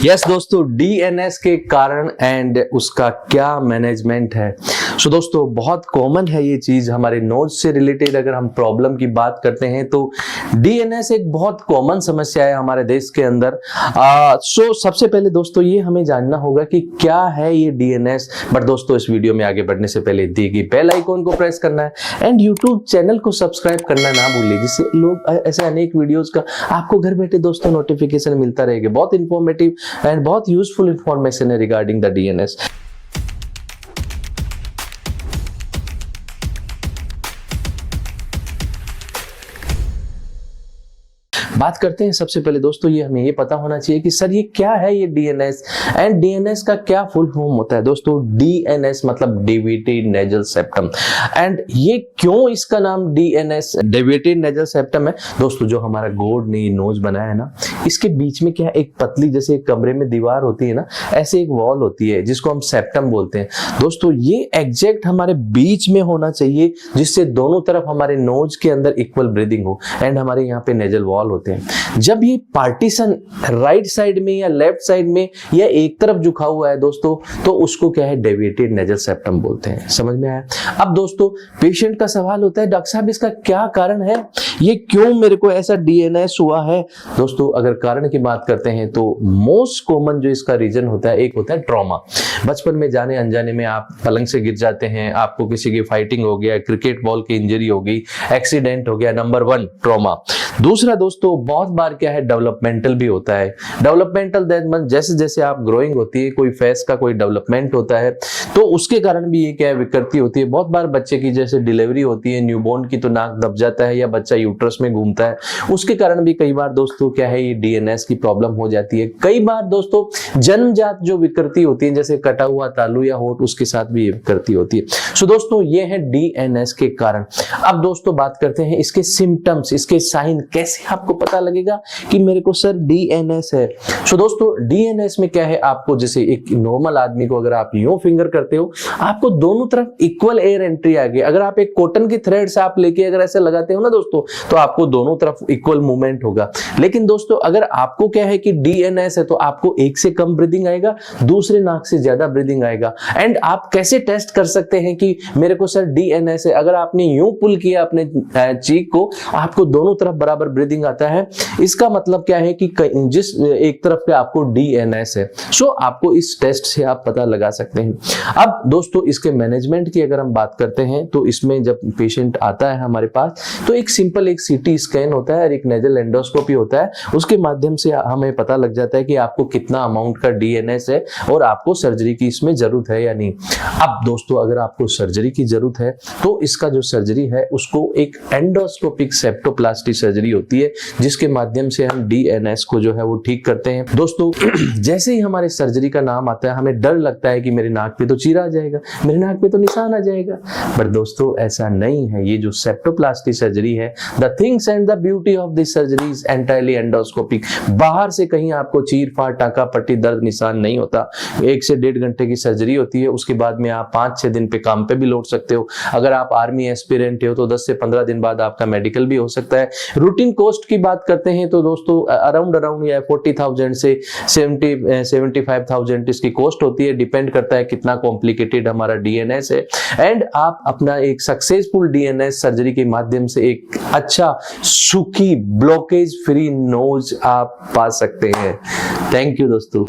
Yes दोस्तों, DNS के कारण एंड उसका क्या मैनेजमेंट है। सो दोस्तों, बहुत कॉमन है ये चीज हमारे नोज से रिलेटेड। अगर हम प्रॉब्लम की बात करते हैं तो डीएनएस एक बहुत कॉमन समस्या है हमारे देश के अंदर। सो सबसे पहले दोस्तों ये हमें जानना होगा कि क्या है ये डीएनएस। बट दोस्तों, इस वीडियो में आगे बढ़ने से पहले दी गई बेल आइकॉन को प्रेस करना है एंड यूट्यूब चैनल को सब्सक्राइब करना ना भूलिए, जिससे लोग ऐसे अनेक वीडियोज का आपको घर बैठे दोस्तों नोटिफिकेशन मिलता रहेगा। बहुत इंफॉर्मेटिव एंड बहुत यूजफुल इंफॉर्मेशन है रिगार्डिंग द डीएनएस। बात करते हैं सबसे पहले दोस्तों, ये हमें ये पता होना चाहिए कि सर ये क्या है ये डीएनएस एंड डीएनएस का क्या फुल फॉर्म होता है। दोस्तों डीएनएस मतलब डेविएटेड नेजल सेप्टम। एंड ये क्यों इसका नाम डीएनएस डेविएटेड नेजल सेप्टम है दोस्तों, जो हमारा गॉड ने नोज बनाया है ना, इसके बीच में क्या एक पतली जैसे एक कमरे में दीवार होती है ना, ऐसे एक वॉल होती है जिसको हम सेप्टम बोलते हैं। दोस्तों ये एग्जैक्ट हमारे बीच में होना चाहिए, जिससे दोनों तरफ हमारे नोज के अंदर इक्वल ब्रीदिंग हो एंड हमारे यहाँ पे नेजल वॉल होते हैं। जब ये पार्टीशन राइट साइड में या लेफ्ट साइड में या एक तरफ झुका हुआ है दोस्तों, तो उसको क्या है डेविएटेड नेजल सेप्टम बोलते हैं। समझ में आया। अब दोस्तों पेशेंट का सवाल होता है, डॉक्टर साहब इसका क्या कारण है, ये क्यों मेरे को ऐसा डीएनएस हुआ है। दोस्तों अगर कारण की बात करते हैं तो मोस्ट कॉमन जो इसका रीजन होता है, एक होता है ट्रॉमा। बचपन में जाने अनजाने में आप पलंग से गिर जाते हैं, आपको किसी की फाइटिंग हो गया, क्रिकेट बॉल की इंजरी हो गई, एक्सीडेंट हो गया, नंबर 1 ट्रॉमा। दूसरा दोस्तों बहुत बार क्या है डेवलपमेंटल भी होता है। डेवलपमेंटल दैट जैसे जैसे आप ग्रोइंग होती है, कोई फेस का कोई डेवलपमेंट होता है तो उसके कारण भी ये क्या है विकृति होती है। बहुत बार बच्चे की जैसे डिलीवरी होती है न्यूबॉर्न की, तो नाक दब जाता है या बच्चा यूट्रस में घूमता है, उसके कारण भी कई बार दोस्तों क्या है ये डीएनएस की प्रॉब्लम हो जाती है। कई बार दोस्तों जन्मजात जो विकृति होती है जैसे कटा हुआ तालू या होठ, उसके साथ भी ये विकृति होती है। सो दोस्तों ये है डीएनएस के कारण। अब दोस्तों बात करते हैं इसके सिम्टम्स, इसके साइन, कैसे आपको पता लगेगा कि मेरे को सर डीएनएस है। सो दोस्तों डीएनएस में क्या है, आपको जैसे एक नॉर्मल आदमी को अगर आप यूं फिंगर करते हो, आपको दोनों तरफ इक्वल एयर एंट्री आ गई। अगर आप एक कॉटन की थ्रेड से आप लेके अगर ऐसे लगाते हो ना दोस्तों, तो आपको दोनों तरफ इक्वल मूवमेंट होगा। लेकिन दोस्तों अगर आपको क्या है कि डीएनएस है तो आपको एक से कम ब्रीदिंग आएगा, दूसरे नाक से ज्यादा ब्रीदिंग आएगा। एंड आप कैसे टेस्ट कर सकते हैं कि मेरे को सर डीएनएस है। अगर आपने यूं पुल किया अपने चीक को, आपको दोनों तरफ बराबर ब्रीदिंग आता है, इसका मतलब क्या है कि जिस एक तरफ पे आपको डीएनएस है। सो आपको इस टेस्ट से आप पता लगा सकते हैं। अब दोस्तों इसके मैनेजमेंट की अगर हम बात करते हैं तो इसमें जब पेशेंट आता है हमारे पास तो एक सिंपल एक सीटी स्कैन होता है और एक नेजल एंडोस्कोपी होता है। उसके माध्यम से हमें पता लग जाता है कि आपको कितना अमाउंट का डीएनएस है और आपको सर्जरी की इसमें जरूरत है या नहीं। अब दोस्तों अगर आपको सर्जरी की जरूरत है तो इसका जो सर्जरी है उसको एक एंडोस्कोपिक सेप्टोप्लास्टी सर्जरी होती है, जिसके माध्यम से हम डीएनएस को जो है वो ठीक करते हैं। दोस्तों जैसे ही हमारे सर्जरी का नाम आता है हमें डर लगता है कि मेरे नाक पे तो चीरा आ जाएगा, मेरे नाक पे तो निशान आ जाएगा। बट दोस्तों ऐसा नहीं है। ये जो सेप्टोप्लास्टी सर्जरी है, the things and the beauty of this surgery is entirely endoscopic. बाहर से कहीं आपको चीर फाड़, टाका पट्टी, दर्द निशान नहीं होता। 1 से 1.5 घंटे की सर्जरी होती है। उसके बाद में आप 5-6 दिन पे काम पे भी लौट सकते हो। अगर आप आर्मी एस्पिरेंट हो तो 10 से 15 दिन बाद आपका मेडिकल भी हो सकता है। रूटीन कॉस्ट की बात करते हैं तो दोस्तों अराउंड या 40,000 से 75,000 इसकी कॉस्ट होती है। डिपेंड करता है कितना कॉम्प्लिकेटेड हमारा डीएनएस है। एंड आप अपना एक सक्सेसफुल डीएनएस सर्जरी के माध्यम से एक अच्छा सुखी ब्लॉकेज फ्री नोज आप पा सकते हैं। थैंक यू दोस्तों।